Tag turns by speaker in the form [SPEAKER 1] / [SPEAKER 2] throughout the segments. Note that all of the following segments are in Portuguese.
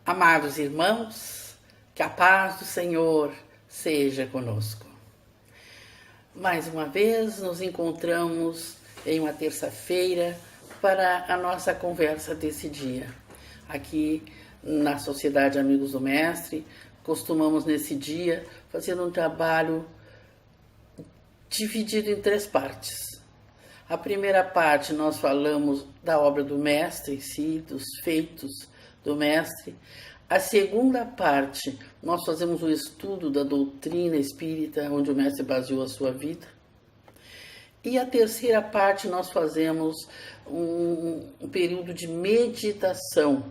[SPEAKER 1] Amados irmãos, que a paz do Senhor seja conosco. Mais uma vez nos encontramos em uma terça-feira para a nossa conversa desse dia. Aqui na Sociedade Amigos do Mestre, costumamos nesse dia fazer um trabalho dividido em 3 partes. A primeira parte nós falamos da obra do Mestre em si, dos feitos do Mestre. A segunda parte, nós fazemos o estudo da doutrina espírita, onde o Mestre baseou a sua vida. E a terceira parte, nós fazemos um período de meditação,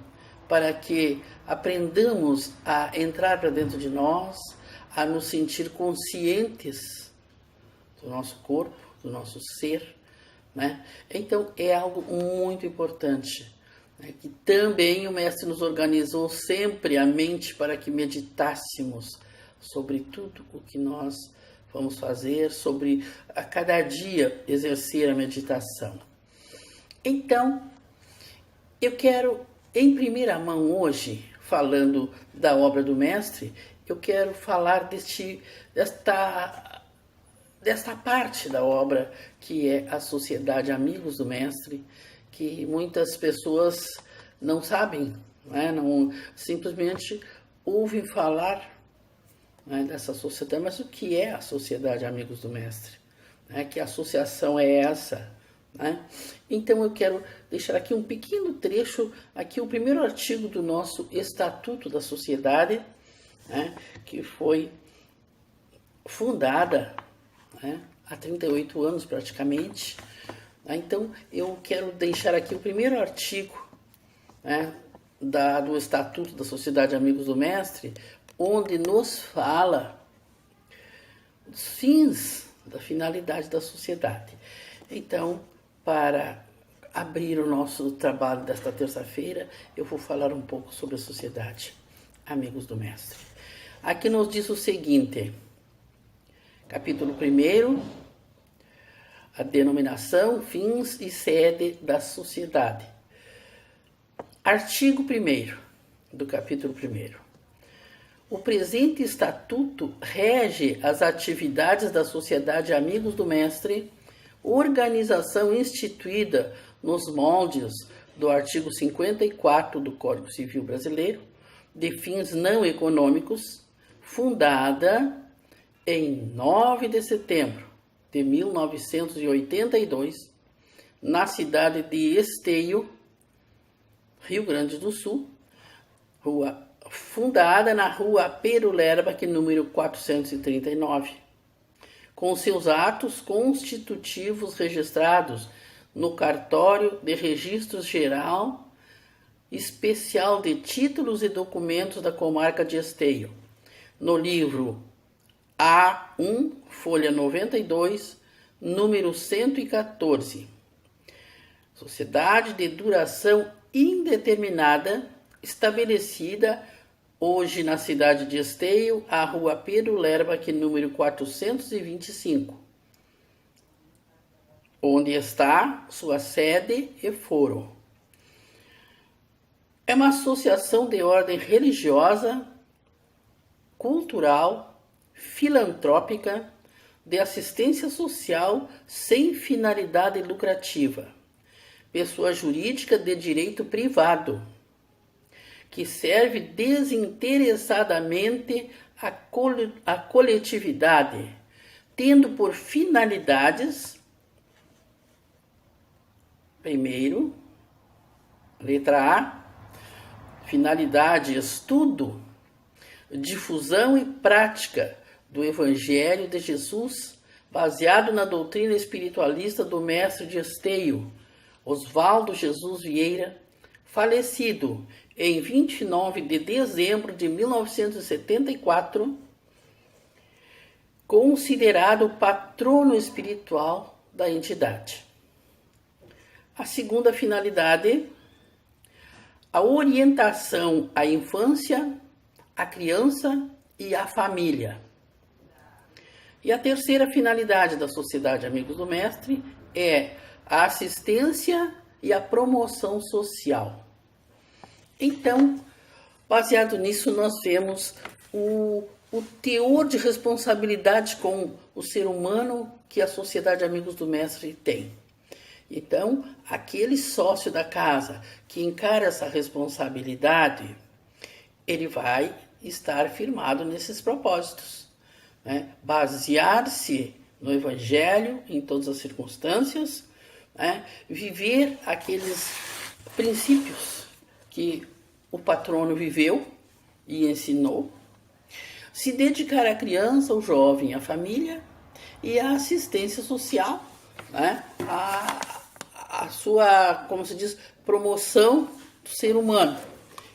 [SPEAKER 1] para que aprendamos a entrar para dentro de nós, a nos sentir conscientes do nosso corpo, do nosso ser, né? Então, é algo muito importante. Que também o Mestre nos organizou sempre a mente para que meditássemos sobre tudo o que nós vamos fazer, sobre a cada dia exercer a meditação. Então, eu quero, em primeira mão hoje, falando da obra do Mestre, eu quero falar desta parte da obra que é a Sociedade Amigos do Mestre, que muitas pessoas não sabem, né? Não, simplesmente ouvem falar, né, dessa sociedade. Mas o que é a Sociedade Amigos do Mestre? Né? Que associação é essa? Né? Então eu quero deixar aqui um pequeno trecho, aqui o primeiro artigo do nosso Estatuto da Sociedade, né, que foi fundada, né, há 38 anos praticamente. Então, eu quero deixar aqui o primeiro artigo, né, do Estatuto da Sociedade Amigos do Mestre, onde nos fala dos fins, da finalidade da sociedade. Então, para abrir o nosso trabalho desta terça-feira, eu vou falar um pouco sobre a Sociedade Amigos do Mestre. Aqui nos diz o seguinte, capítulo 1, a denominação, fins e sede da sociedade. Artigo 1º do capítulo 1º. O presente estatuto rege as atividades da Sociedade Amigos do Mestre, organização instituída nos moldes do artigo 54 do Código Civil Brasileiro, de fins não econômicos, fundada em 9 de setembro de 1982, na cidade de Esteio, Rio Grande do Sul, fundada na rua Pero Lerback, número 439, com seus atos constitutivos registrados no Cartório de Registros Geral Especial de Títulos e Documentos da Comarca de Esteio, no livro A1, folha 92, número 114. Sociedade de duração indeterminada, estabelecida hoje na cidade de Esteio, a rua Pedro Lerback, número 425, onde está sua sede e foro. É uma associação de ordem religiosa, cultural, filantrópica, de assistência social sem finalidade lucrativa, pessoa jurídica de direito privado, que serve desinteressadamente a coletividade, tendo por finalidades, primeiro, letra A, finalidade, estudo, difusão e prática do Evangelho de Jesus, baseado na doutrina espiritualista do mestre de Esteio, Oswaldo Jesus Vieira, falecido em 29 de dezembro de 1974, considerado patrono espiritual da entidade. A segunda finalidade, a orientação à infância, à criança e à família. E a terceira finalidade da Sociedade Amigos do Mestre é a assistência e a promoção social. Então, Baseado nisso, nós vemos o teor de responsabilidade com o ser humano que a Sociedade Amigos do Mestre tem. Então, aquele sócio da casa que encara essa responsabilidade, ele vai estar firmado nesses propósitos, né? Basear-se no Evangelho em todas as circunstâncias, né? Viver aqueles princípios que o patrono viveu e ensinou, se dedicar à criança, ao jovem, à família e à assistência social, né? A sua, como se diz, promoção do ser humano.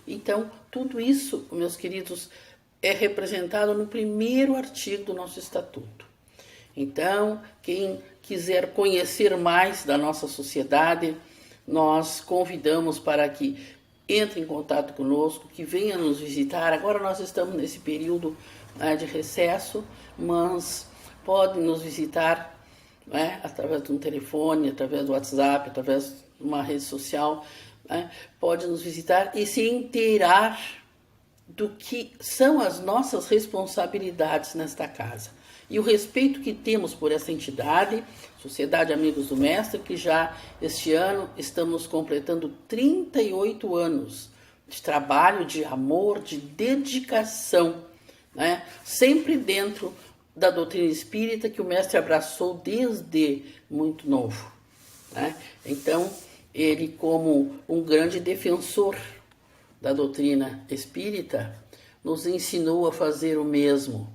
[SPEAKER 1] Então, tudo isso, meus queridos, é representado no primeiro artigo do nosso estatuto. Então, quem quiser conhecer mais da nossa sociedade, nós convidamos para que entre em contato conosco, que venha nos visitar. Agora nós estamos nesse período, né, de recesso, mas podem nos visitar, né, através de um telefone, através do WhatsApp, através de uma rede social, né, pode nos visitar e se inteirar do que são as nossas responsabilidades nesta casa. E o respeito que temos por essa entidade, Sociedade Amigos do Mestre, que já este ano estamos completando 38 anos de trabalho, de amor, de dedicação, né? Sempre dentro da doutrina espírita que o Mestre abraçou desde muito novo, né? Então, ele, como um grande defensor da doutrina espírita, nos ensinou a fazer o mesmo.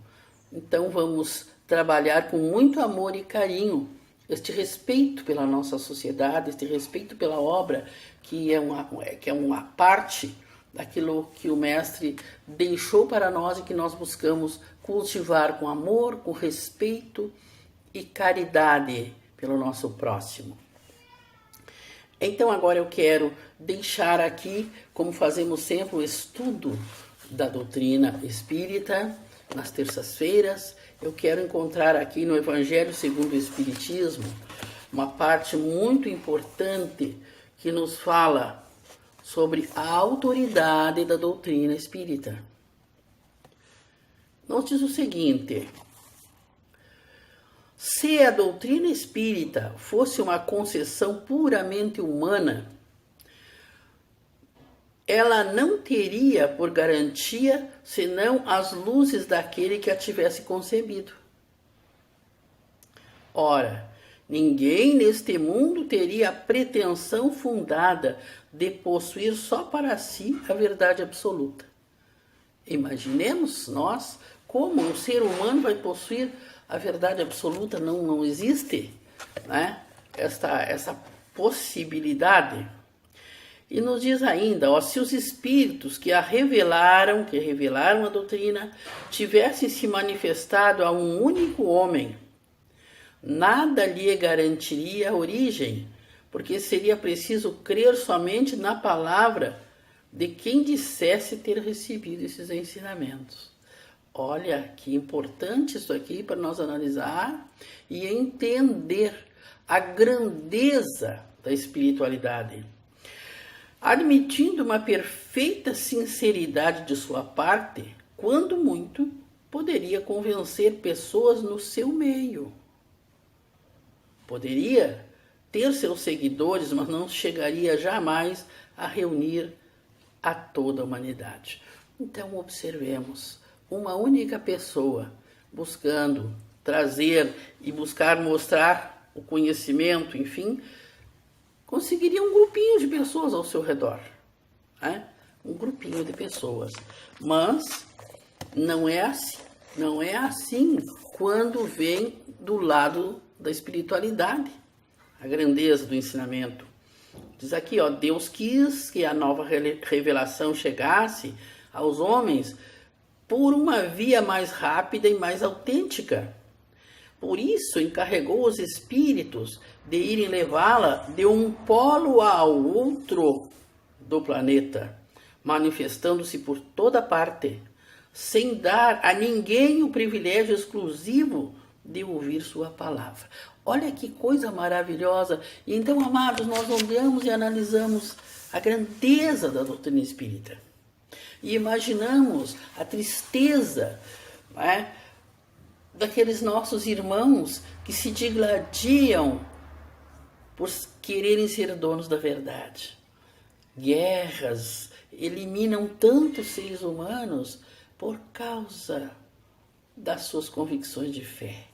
[SPEAKER 1] Então vamos trabalhar com muito amor e carinho este respeito pela nossa sociedade, este respeito pela obra, que é uma parte daquilo que o Mestre deixou para nós e que nós buscamos cultivar com amor, com respeito e caridade pelo nosso próximo. Então agora eu quero deixar aqui, como fazemos sempre, o estudo da doutrina espírita nas terças-feiras. Eu quero encontrar aqui no Evangelho segundo o Espiritismo uma parte muito importante que nos fala sobre a autoridade da doutrina espírita. Nos diz o seguinte: se a doutrina espírita fosse uma concessão puramente humana, ela não teria por garantia senão as luzes daquele que a tivesse concebido. Ora, ninguém neste mundo teria a pretensão fundada de possuir só para si a verdade absoluta. Imaginemos nós como um ser humano vai possuir a verdade absoluta. Não existe, né, essa possibilidade. E nos diz ainda, se os espíritos que revelaram a doutrina, tivessem se manifestado a um único homem, nada lhe garantiria a origem, porque seria preciso crer somente na palavra de quem dissesse ter recebido esses ensinamentos. Olha que importante isso aqui para nós analisar e entender a grandeza da espiritualidade. Admitindo uma perfeita sinceridade de sua parte, quando muito, poderia convencer pessoas no seu meio. Poderia ter seus seguidores, mas não chegaria jamais a reunir a toda a humanidade. Então observemos, uma única pessoa buscando trazer e buscar mostrar o conhecimento, enfim, conseguiria um grupinho de pessoas ao seu redor, né? Um grupinho de pessoas. Mas não é assim quando vem do lado da espiritualidade, a grandeza do ensinamento. Diz aqui, Deus quis que a nova revelação chegasse aos homens por uma via mais rápida e mais autêntica. Por isso, encarregou os espíritos de irem levá-la de um polo ao outro do planeta, manifestando-se por toda parte, sem dar a ninguém o privilégio exclusivo de ouvir sua palavra. Olha que coisa maravilhosa! E então, amados, nós olhamos e analisamos a grandeza da doutrina espírita. e imaginamos a tristeza, não é, daqueles nossos irmãos que se digladiam por quererem ser donos da verdade. Guerras eliminam tantos seres humanos por causa das suas convicções de fé.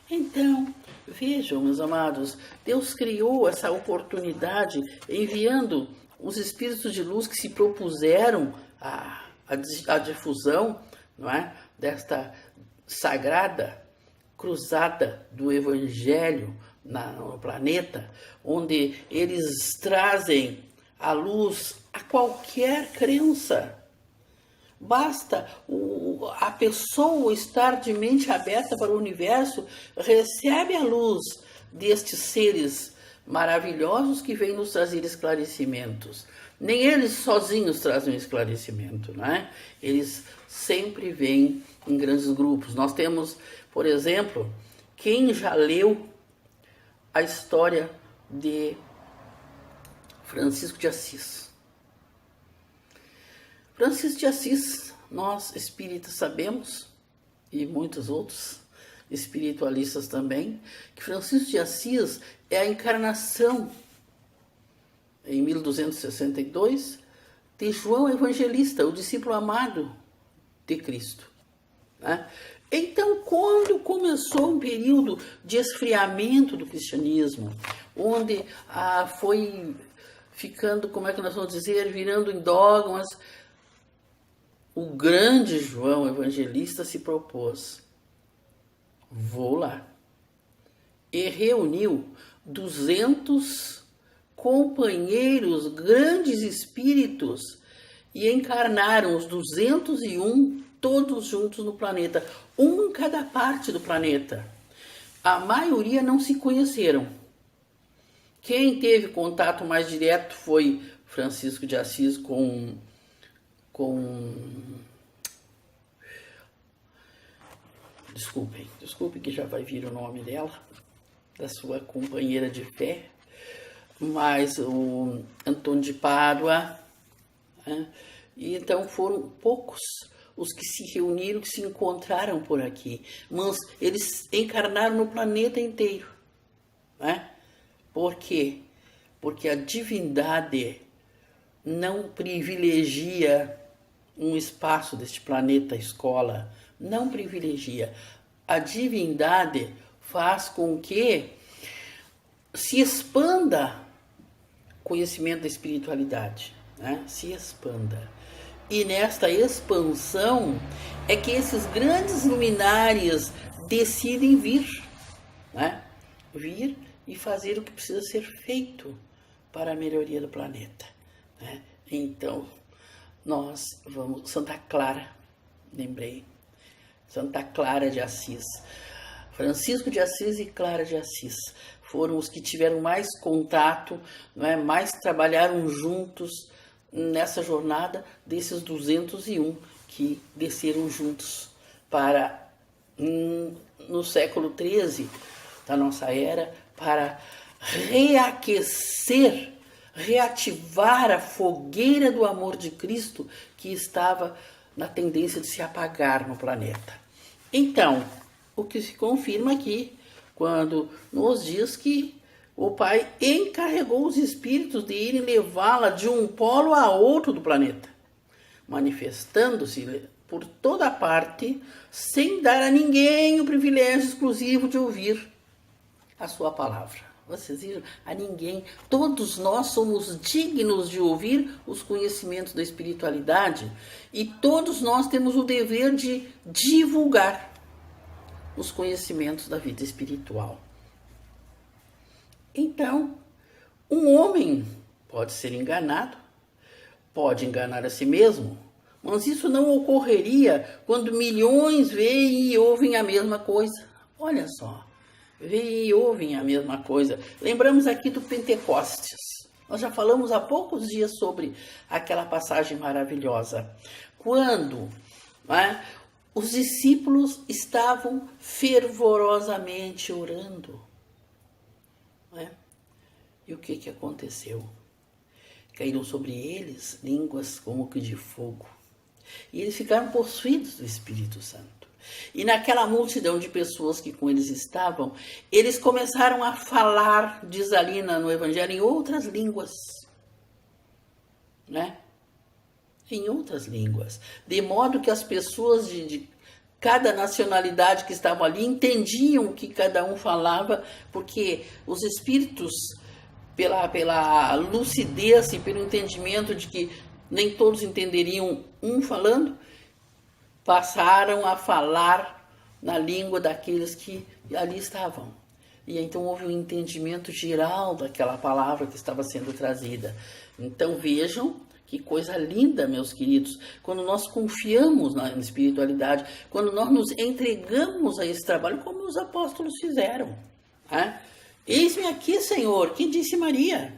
[SPEAKER 1] Então, vejam, meus amados, Deus criou essa oportunidade enviando os espíritos de luz que se propuseram a difusão, não é, desta sagrada cruzada do Evangelho no planeta, onde eles trazem a luz a qualquer crença. Basta a pessoa estar de mente aberta para o universo, recebe a luz destes seres maravilhosos que vêm nos trazer esclarecimentos. Nem eles sozinhos trazem esclarecimento, né? Eles sempre vêm em grandes grupos. Nós temos, por exemplo, quem já leu a história de Francisco de Assis. Francisco de Assis, nós espíritas sabemos, e muitos outros espiritualistas também, que Francisco de Assis é a encarnação, em 1262, de João Evangelista, o discípulo amado de Cristo, né? Então, quando começou um período de esfriamento do cristianismo, onde foi ficando, como é que nós vamos dizer, virando em dogmas, o grande João Evangelista se propôs, vou lá, e reuniu 200 companheiros, grandes espíritos, e encarnaram os 201 todos juntos no planeta, um em cada parte do planeta. A maioria não se conheceram. Quem teve contato mais direto foi Francisco de Assis com desculpem que já vai vir o nome dela, da sua companheira de fé, mas o Antônio de Pádua, né? E então foram poucos os que se reuniram, que se encontraram por aqui, mas eles encarnaram no planeta inteiro, né? Por quê? Porque a divindade não privilegia um espaço deste planeta escola, não privilegia. A divindade faz com que se expanda o conhecimento da espiritualidade, né? Se expanda. E nesta expansão é que esses grandes luminares decidem vir, né? Vir e fazer o que precisa ser feito para a melhoria do planeta, né? Então, nós vamos... Santa Clara, lembrei. Santa Clara de Assis. Francisco de Assis e Clara de Assis foram os que tiveram mais contato, não é? Mais trabalharam juntos nessa jornada desses 201 que desceram juntos para, no século XIII da nossa era, para reaquecer, reativar a fogueira do amor de Cristo que estava na tendência de se apagar no planeta. Então, o que se confirma aqui, quando nos diz que o Pai encarregou os espíritos de irem levá-la de um polo a outro do planeta, manifestando-se por toda parte, sem dar a ninguém o privilégio exclusivo de ouvir a sua palavra. Vocês viram? A ninguém. Todos nós somos dignos de ouvir os conhecimentos da espiritualidade e todos nós temos o dever de divulgar os conhecimentos da vida espiritual. Então, um homem pode ser enganado, pode enganar a si mesmo, mas isso não ocorreria quando milhões veem e ouvem a mesma coisa. Olha só, veem e ouvem a mesma coisa. Lembramos aqui do Pentecostes. Nós já falamos há poucos dias sobre aquela passagem maravilhosa. Quando, né, os discípulos estavam fervorosamente orando. Né? E o que aconteceu? Caíram sobre eles línguas como que de fogo. E eles ficaram possuídos do Espírito Santo. E naquela multidão de pessoas que com eles estavam, eles começaram a falar, diz ali no Evangelho, em outras línguas. Né? Em outras línguas. De modo que as pessoas de cada nacionalidade que estavam ali entendiam o que cada um falava, porque os espíritos, pela lucidez e pelo entendimento de que nem todos entenderiam um falando, passaram a falar na língua daqueles que ali estavam. E então houve um entendimento geral daquela palavra que estava sendo trazida. Então vejam que coisa linda, meus queridos, quando nós confiamos na espiritualidade, quando nós nos entregamos a esse trabalho, como os apóstolos fizeram. Né? Eis-me aqui, Senhor, que disse Maria.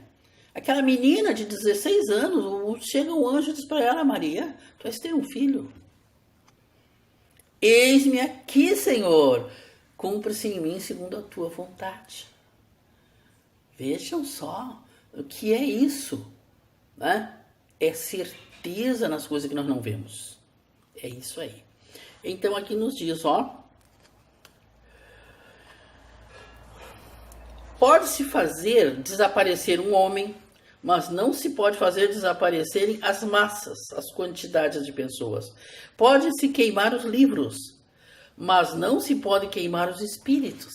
[SPEAKER 1] Aquela menina de 16 anos, chega um anjo e diz para ela, Maria, tu vais ter um filho. Eis-me aqui, Senhor, cumpra-se em mim segundo a tua vontade. Vejam só o que é isso, né? É certeza nas coisas que nós não vemos. É isso aí. Então aqui nos diz, ó. Pode-se fazer desaparecer um homem, mas não se pode fazer desaparecerem as massas, as quantidades de pessoas. Pode-se queimar os livros, mas não se pode queimar os espíritos.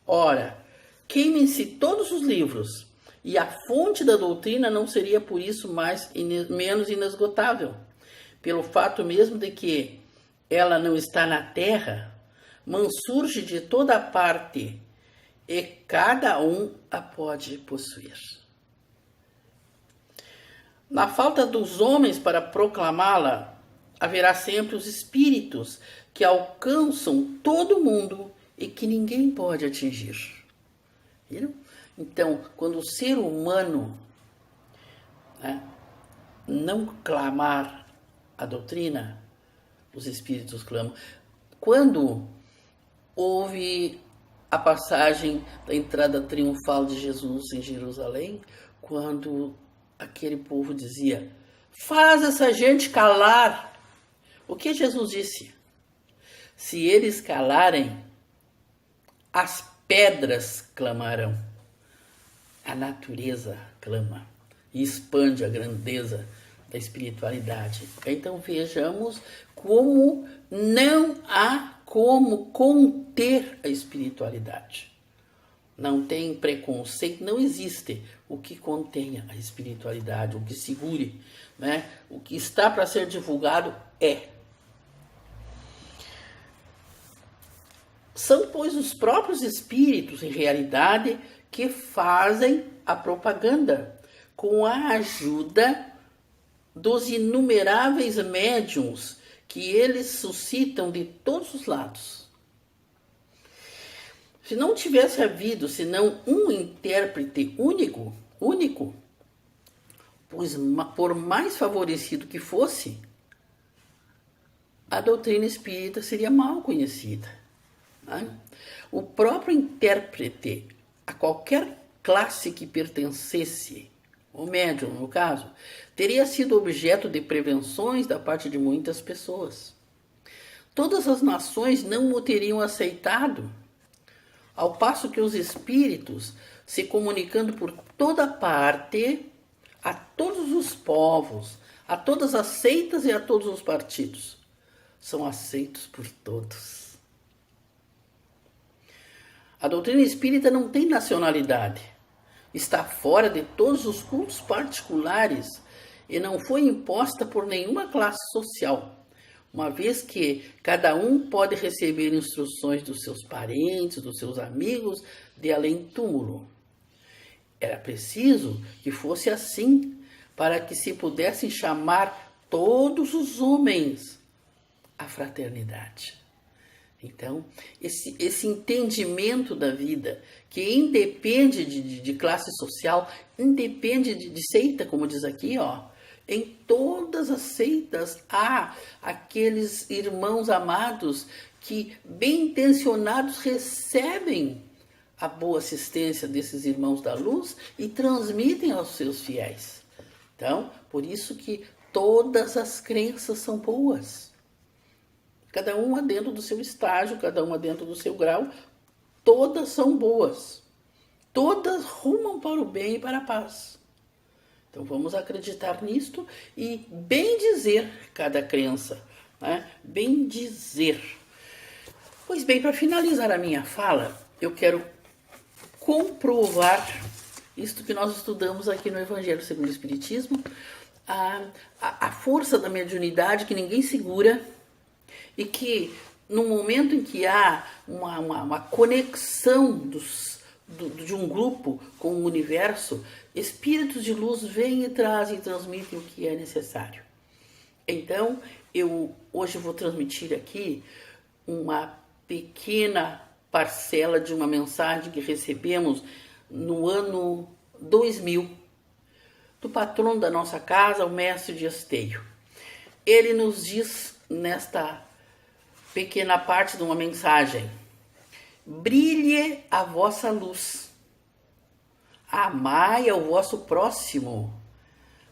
[SPEAKER 1] Ora, queimem-se todos os livros, e a fonte da doutrina não seria por isso menos inesgotável. Pelo fato mesmo de que ela não está na terra, mas surge de toda parte e cada um a pode possuir. Na falta dos homens para proclamá-la, haverá sempre os espíritos que alcançam todo mundo e que ninguém pode atingir. Viram? Então, quando o ser humano, né, não clamar a doutrina, os espíritos clamam. Quando houve a passagem da entrada triunfal de Jesus em Jerusalém, quando aquele povo dizia, faz essa gente calar. O que Jesus disse? Se eles calarem, as pedras clamarão. A natureza clama e expande a grandeza da espiritualidade. Então vejamos como não há como conter a espiritualidade. Não tem preconceito, não existe o que contenha a espiritualidade, o que segure, né? O que está para ser divulgado é. São, pois, os próprios espíritos, em realidade, que fazem a propaganda com a ajuda dos inumeráveis médiuns que eles suscitam de todos os lados. Se não tivesse havido senão um intérprete único, pois por mais favorecido que fosse, a doutrina espírita seria mal conhecida. Né? O próprio intérprete, a qualquer classe que pertencesse, o médium no caso, teria sido objeto de prevenções da parte de muitas pessoas. Todas as nações não o teriam aceitado, ao passo que os espíritos, se comunicando por toda parte, a todos os povos, a todas as seitas e a todos os partidos, são aceitos por todos. A doutrina espírita não tem nacionalidade, está fora de todos os cultos particulares e não foi imposta por nenhuma classe social, uma vez que cada um pode receber instruções dos seus parentes, dos seus amigos, de além-túmulo. Era preciso que fosse assim, para que se pudessem chamar todos os homens à fraternidade. Então, esse entendimento da vida, que independe de classe social, independe de seita, como diz aqui, ó. Em todas as seitas há aqueles irmãos amados que, bem intencionados, recebem a boa assistência desses irmãos da luz e transmitem aos seus fiéis. Então, por isso que Todas as crenças são boas. Cada uma dentro do seu estágio, cada uma dentro do seu grau, todas são boas. Todas rumam para o bem e para a paz. Então vamos acreditar nisto e bem dizer cada crença, né? Bem dizer. Pois bem, para finalizar a minha fala, eu quero comprovar isto que nós estudamos aqui no Evangelho segundo o Espiritismo, a força da mediunidade que ninguém segura e que no momento em que há uma conexão de um grupo com o universo, espíritos de luz vêm e trazem e transmitem o que é necessário. Então, eu hoje vou transmitir aqui uma pequena parcela de uma mensagem que recebemos no ano 2000, do patrono da nossa casa, o mestre de Esteio. Ele nos diz nesta pequena parte de uma mensagem: brilhe a vossa luz, amai ao vosso próximo,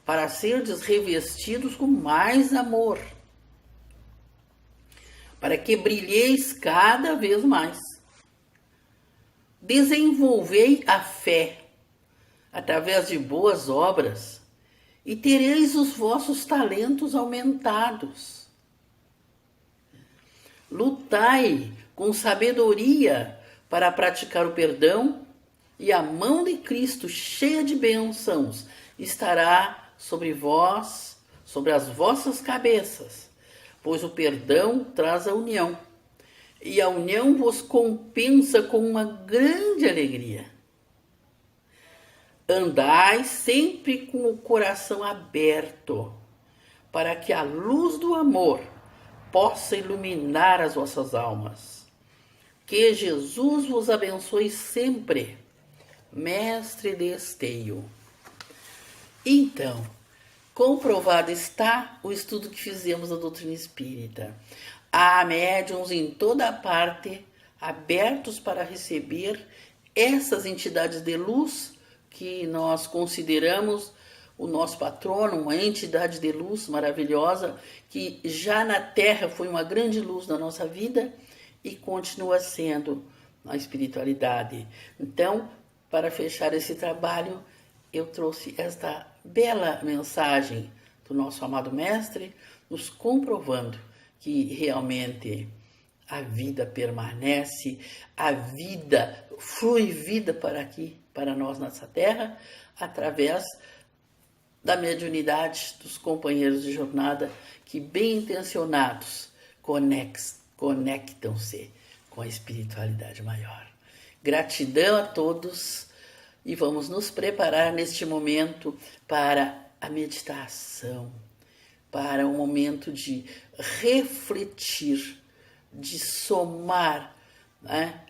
[SPEAKER 1] para serdes revestidos com mais amor, para que brilheis cada vez mais. Desenvolvei a fé através de boas obras e tereis os vossos talentos aumentados. Lutai com sabedoria para praticar o perdão, e a mão de Cristo, cheia de bênçãos, estará sobre vós, sobre as vossas cabeças, pois o perdão traz a união, e a união vos compensa com uma grande alegria. Andai sempre com o coração aberto, para que a luz do amor possa iluminar as vossas almas. Que Jesus vos abençoe sempre, mestre de Esteio. Então, comprovado está o estudo que fizemos da doutrina espírita. Há médiuns em toda a parte abertos para receber essas entidades de luz que nós consideramos o nosso patrono, uma entidade de luz maravilhosa, que já na Terra foi uma grande luz na nossa vida e continua sendo na espiritualidade. Então, para fechar esse trabalho, eu trouxe esta bela mensagem do nosso amado mestre, nos comprovando que realmente a vida permanece, a vida flui vida para aqui, para nós nessa terra, através da mediunidade dos companheiros de jornada que, bem intencionados, conectam-se com a espiritualidade maior. Gratidão a todos e vamos nos preparar neste momento para a meditação, para um momento de refletir, de somar, né,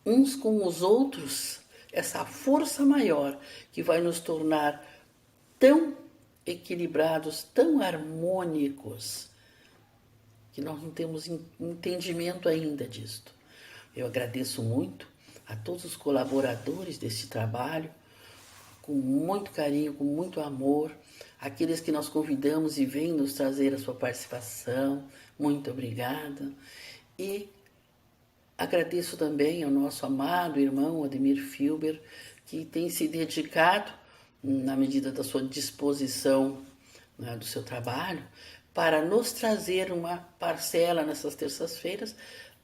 [SPEAKER 1] uns com os outros, essa força maior que vai nos tornar tão equilibrados, tão harmônicos, que nós não temos entendimento ainda disto. Eu agradeço muito a todos os colaboradores deste trabalho, com muito carinho, com muito amor, aqueles que nós convidamos e vêm nos trazer a sua participação, muito obrigada. E agradeço também ao nosso amado irmão Ademir Filber, que tem se dedicado, na medida da sua disposição, né, do seu trabalho, para nos trazer uma parcela nessas terças-feiras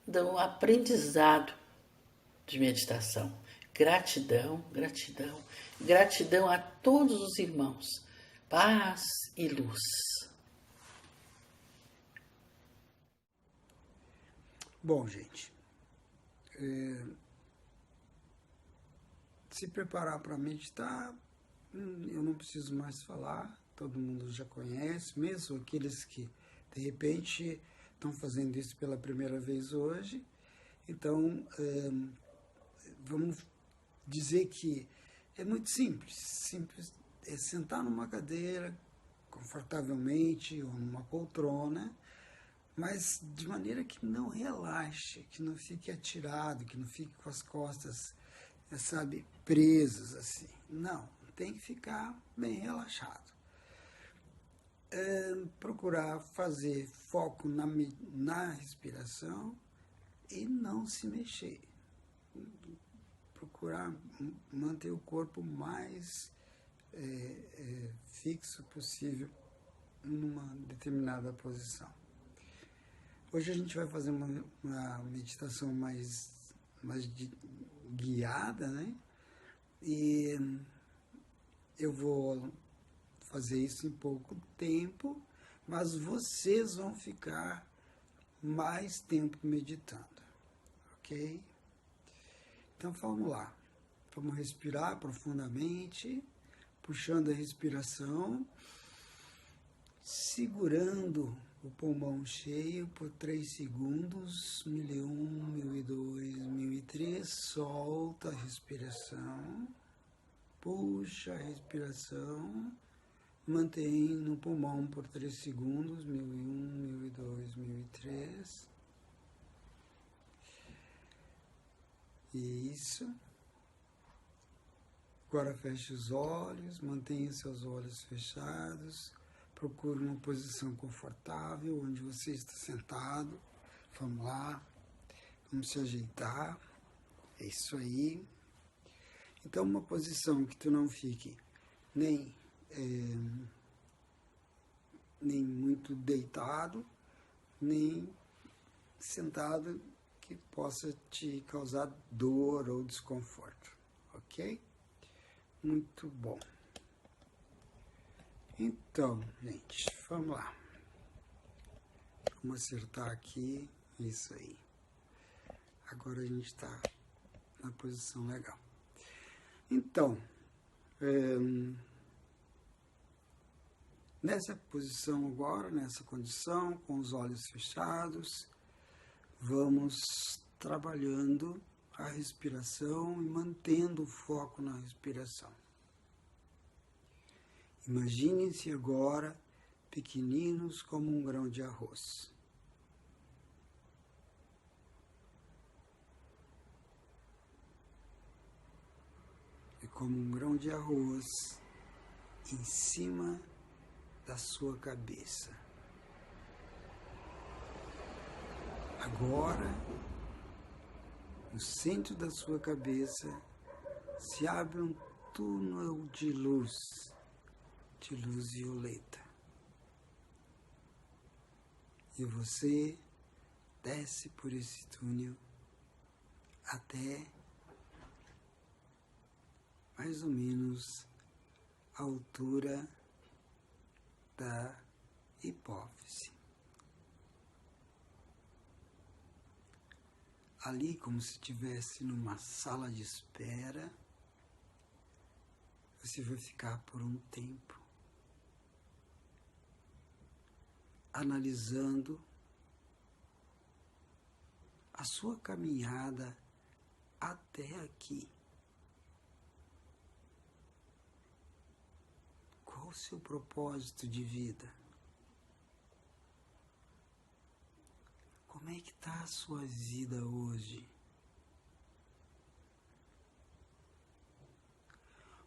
[SPEAKER 1] do aprendizado de meditação. Gratidão, gratidão, gratidão a todos os irmãos. Paz e luz.
[SPEAKER 2] Bom, gente, se preparar para meditar, eu não preciso mais falar, todo mundo já conhece, mesmo aqueles que, de repente, estão fazendo isso pela primeira vez hoje. Então, vamos dizer que é muito simples é sentar numa cadeira, confortavelmente, ou numa poltrona, mas de maneira que não relaxe, que não fique atirado, que não fique com as costas, sabe, presas assim. Não, tem que ficar bem relaxado. procurar fazer foco na respiração e não se mexer. Procurar manter o corpo mais fixo possível numa determinada posição. Hoje a gente vai fazer uma meditação mais guiada, né? E eu vou fazer isso em pouco tempo, mas vocês vão ficar mais tempo meditando, ok? Então vamos lá. Vamos respirar profundamente, puxando a respiração, segurando o pulmão cheio por 3 segundos, 1001, 1002, 1003, solta a respiração, puxa a respiração, mantém no pulmão por 3 segundos, 1001, 1002, 1003. Isso. Agora feche os olhos, mantenha seus olhos fechados. Procure uma posição confortável, onde você está sentado. Vamos lá, vamos se ajeitar. É isso aí. Então, uma posição que tu não fique nem muito deitado, nem sentado, que possa te causar dor ou desconforto, ok? Muito bom. Então, gente, vamos lá. Vamos acertar aqui, isso aí. Agora a gente está na posição legal. Então, nessa posição agora, nessa condição, com os olhos fechados, vamos trabalhando a respiração e mantendo o foco na respiração. Imaginem-se agora pequeninos como um grão de arroz. E como um grão de arroz em cima da sua cabeça. Agora, no centro da sua cabeça, se abre um túnel de luz violeta. E você desce por esse túnel até mais ou menos a altura da hipófise. Ali, como se estivesse numa sala de espera, você vai ficar por um tempo analisando a sua caminhada até aqui. Qual o seu propósito de vida? Como é que está a sua vida hoje?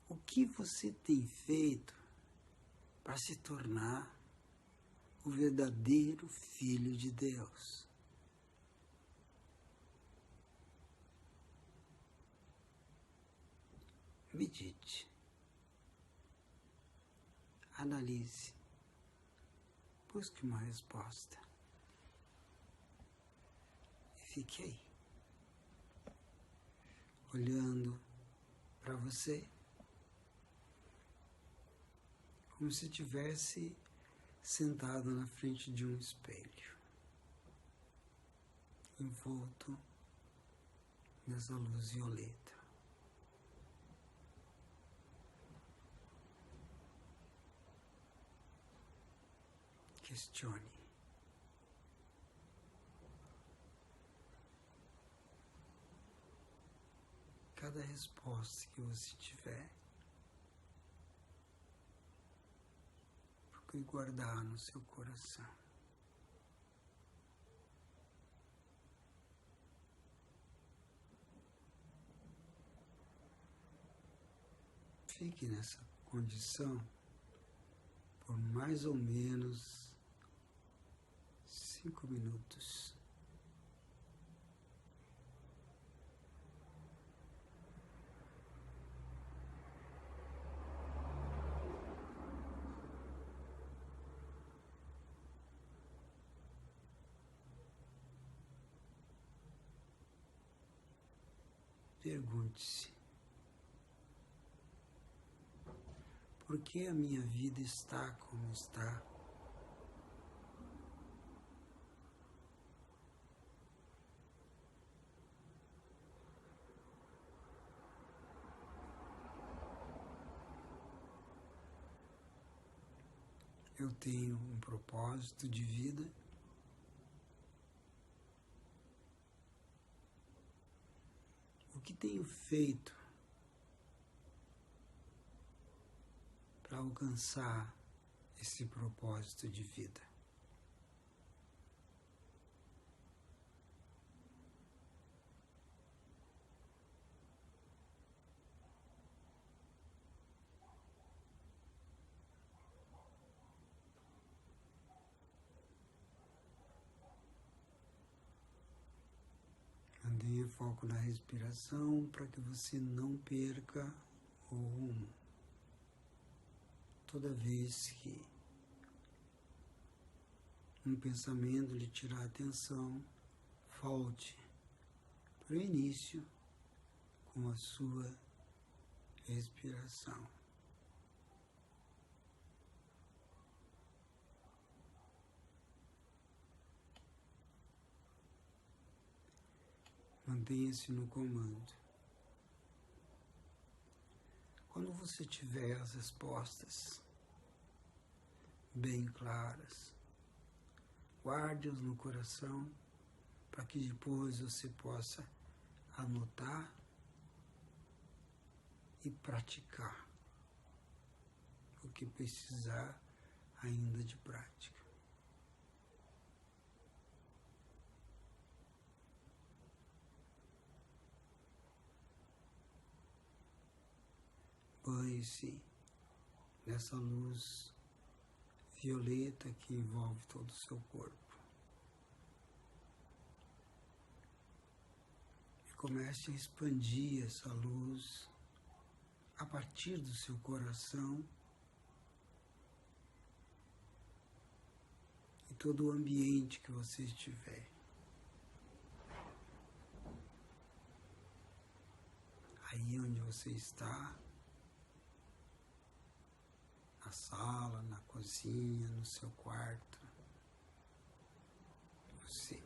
[SPEAKER 2] O que você tem feito para se tornar o verdadeiro Filho de Deus? Medite. Analise. Busque uma resposta. E fique aí, olhando para você, como se estivesse sentado na frente de um espelho, envolto nessa luz violeta. Questione. Cada resposta que você tiver, procure guardar no seu coração. Fique nessa condição por mais ou menos 5 minutos. Pergunte-se: por que a minha vida está como está? Eu tenho um propósito de vida. O que tenho feito para alcançar esse propósito de vida? Mantenha foco na respiração para que você não perca o rumo. Toda vez que um pensamento lhe tirar a atenção, volte para o início com a sua respiração. Mantenha-se no comando. Quando você tiver as respostas bem claras, guarde-as no coração para que depois você possa anotar e praticar o que precisar ainda de prática. Banhe-se nessa luz violeta que envolve todo o seu corpo. E comece a expandir essa luz a partir do seu coração e todo o ambiente que você estiver. Aí onde você está, na sala, na cozinha, no seu quarto, você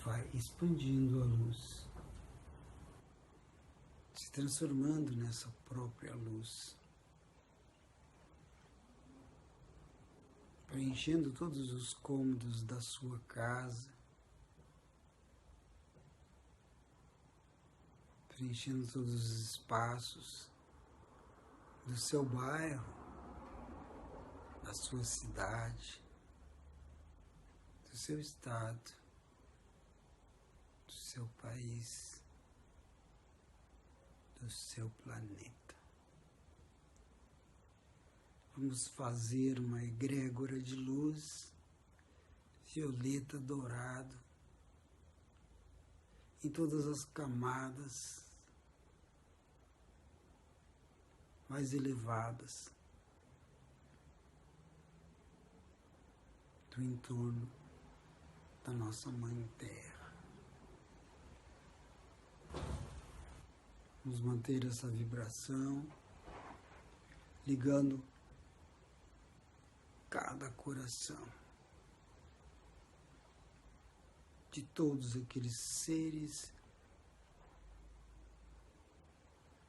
[SPEAKER 2] vai expandindo a luz, se transformando nessa própria luz, preenchendo todos os cômodos da sua casa, preenchendo todos os espaços do seu bairro, da sua cidade, do seu estado, do seu país, do seu planeta. Vamos fazer uma egrégora de luz violeta dourado em todas as camadas mais elevadas do entorno da nossa Mãe Terra. Vamos manter essa vibração, ligando cada coração de todos aqueles seres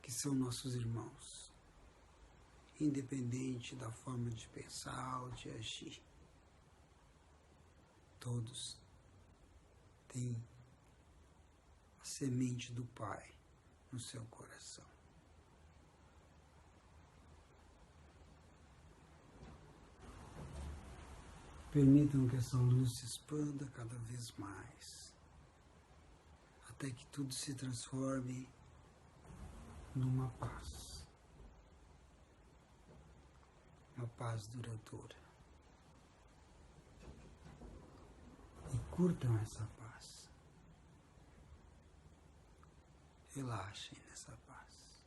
[SPEAKER 2] que são nossos irmãos, independente da forma de pensar ou de agir. Todos têm a semente do Pai no seu coração. Permitam que essa luz se expanda cada vez mais, até que tudo se transforme numa paz. uma paz duradoura. E curtam essa paz. Relaxem nessa paz.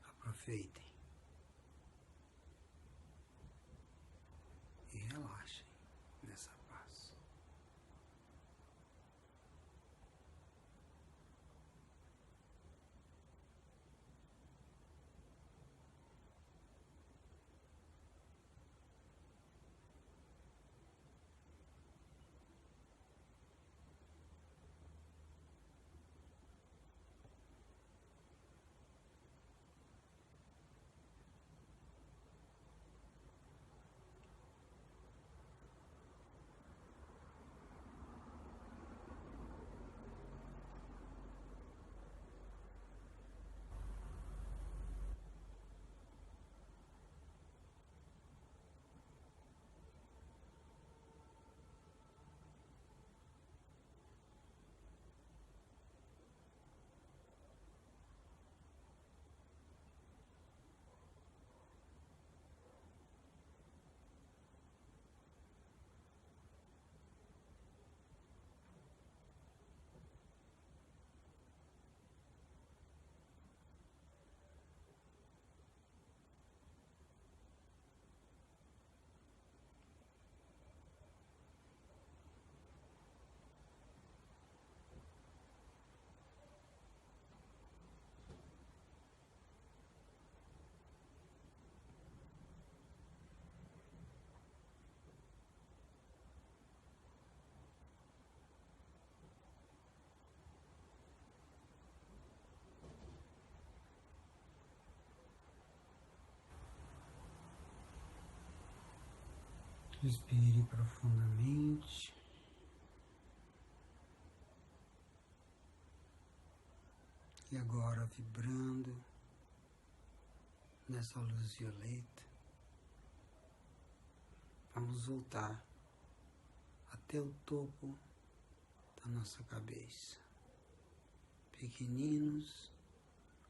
[SPEAKER 2] Aproveitem. E relaxem nessa paz. Respire profundamente. E agora, vibrando nessa luz violeta, vamos voltar até o topo da nossa cabeça, pequeninos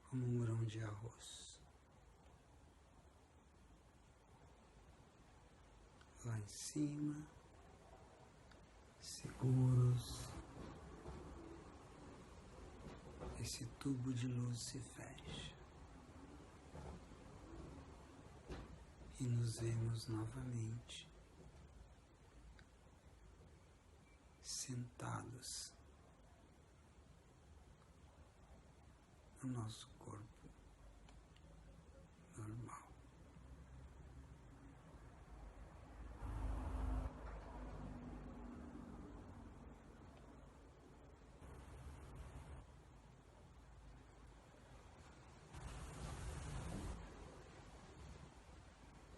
[SPEAKER 2] como um grão de arroz. Lá em cima, seguros, esse tubo de luz se fecha e nos vemos novamente sentados no nosso corpo normal.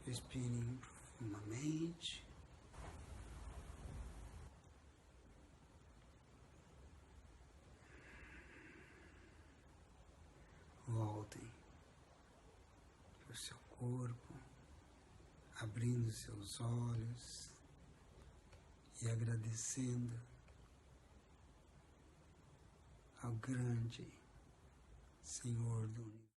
[SPEAKER 2] Respirem profundamente. Voltem para o seu corpo, abrindo seus olhos e agradecendo ao grande Senhor do Universo.